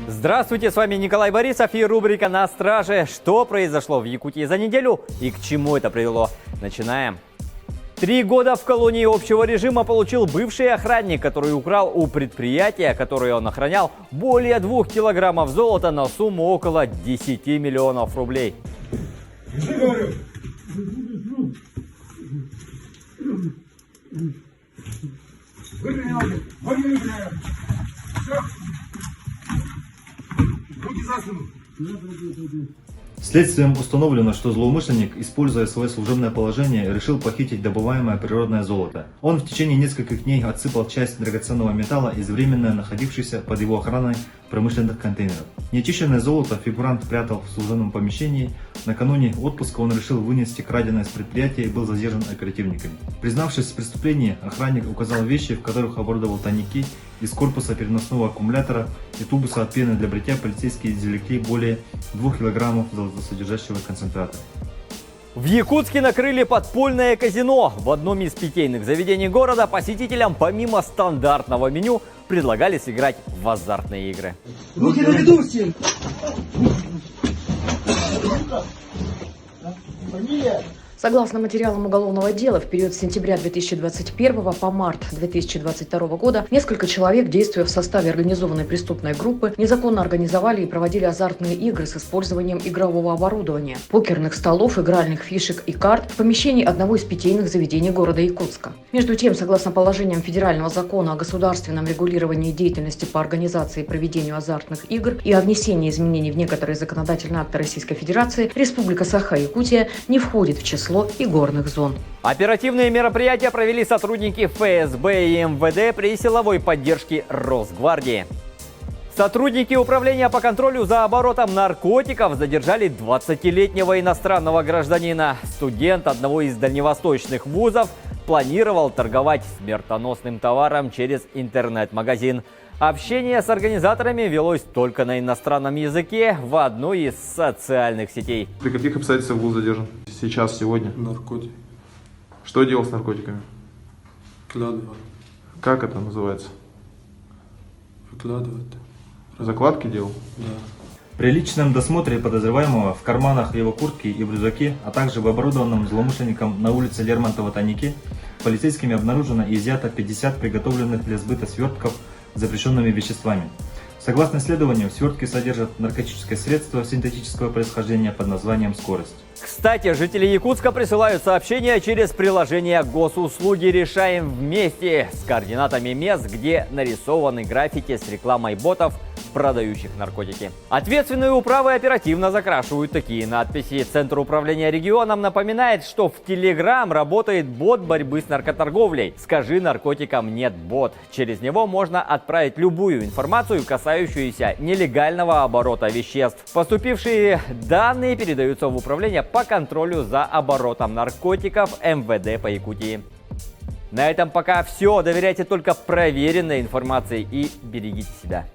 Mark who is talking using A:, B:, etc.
A: Здравствуйте, с вами Николай Борисов и рубрика «На страже». Что произошло в Якутии за неделю и к чему это привело? Начинаем. 3 года в колонии общего режима получил бывший охранник, который украл у предприятия, которое он охранял, более 2 килограммов золота на сумму около 10 миллионов рублей.
B: Следствием установлено, что злоумышленник, используя свое служебное положение, решил похитить добываемое природное золото. Он в течение нескольких дней отсыпал часть драгоценного металла из временно находившихся под его охраной промышленных контейнеров. Неочищенное золото фигурант прятал в служебном помещении. Накануне отпуска он решил вынести краденое с предприятия и был задержан оперативниками. Признавшись в преступлении, охранник указал вещи, в которых оборудовал тайники. Из корпуса переносного аккумулятора и тубуса от пены для бритья полицейские извлекли более 2 килограммов золотосодержащего концентрата.
A: В Якутске накрыли подпольное казино. В одном из питейных заведений города посетителям помимо стандартного меню предлагали сыграть в азартные игры.
C: Руки на виду всем! Фамилия?
D: Согласно материалам уголовного дела, в период с сентября 2021 по март 2022 года несколько человек, действуя в составе организованной преступной группы, незаконно организовали и проводили азартные игры с использованием игрового оборудования, покерных столов, игральных фишек и карт в помещении одного из питейных заведений города Якутска. Между тем, согласно положениям Федерального закона о государственном регулировании деятельности по организации и проведению азартных игр и о внесении изменений в некоторые законодательные акты Российской Федерации, Республика Саха-Якутия не входит в число игорных зон.
A: Оперативные мероприятия провели сотрудники ФСБ и МВД при силовой поддержке Росгвардии. Сотрудники управления по контролю за оборотом наркотиков задержали 20-летнего иностранного гражданина. Студент одного из дальневосточных вузов планировал торговать смертоносным товаром через интернет-магазин. Общение с организаторами велось только на иностранном языке в одной из социальных сетей.
E: При каких обстоятельствах был задержан? Сейчас, сегодня?
F: Наркотик.
E: Что делал с наркотиками?
F: Выкладывал.
E: Как это называется?
F: Выкладывать.
E: Закладки делал?
F: Да.
B: При личном досмотре подозреваемого в карманах его куртки и в рюкзаке, а также в оборудованном злоумышленником на улице Лермонтова тайнике, полицейскими обнаружено и изъято 50 приготовленных для сбыта свертков с запрещенными веществами. Согласно исследованию, свертки содержат наркотическое средство синтетического происхождения под названием «Скорость».
A: Кстати, жители Якутска присылают сообщения через приложение «Госуслуги решаем вместе» с координатами мест, где нарисованы граффити с рекламой ботов, продающих наркотики. Ответственные управы оперативно закрашивают такие надписи. Центр управления регионом напоминает, что в Telegram работает бот борьбы с наркоторговлей. «Скажи наркотикам нет, бот». Через него можно отправить любую информацию, касающуюся нелегального оборота веществ. Поступившие данные передаются в управление по контролю за оборотом наркотиков МВД по Якутии. На этом пока все. Доверяйте только проверенной информации и берегите себя.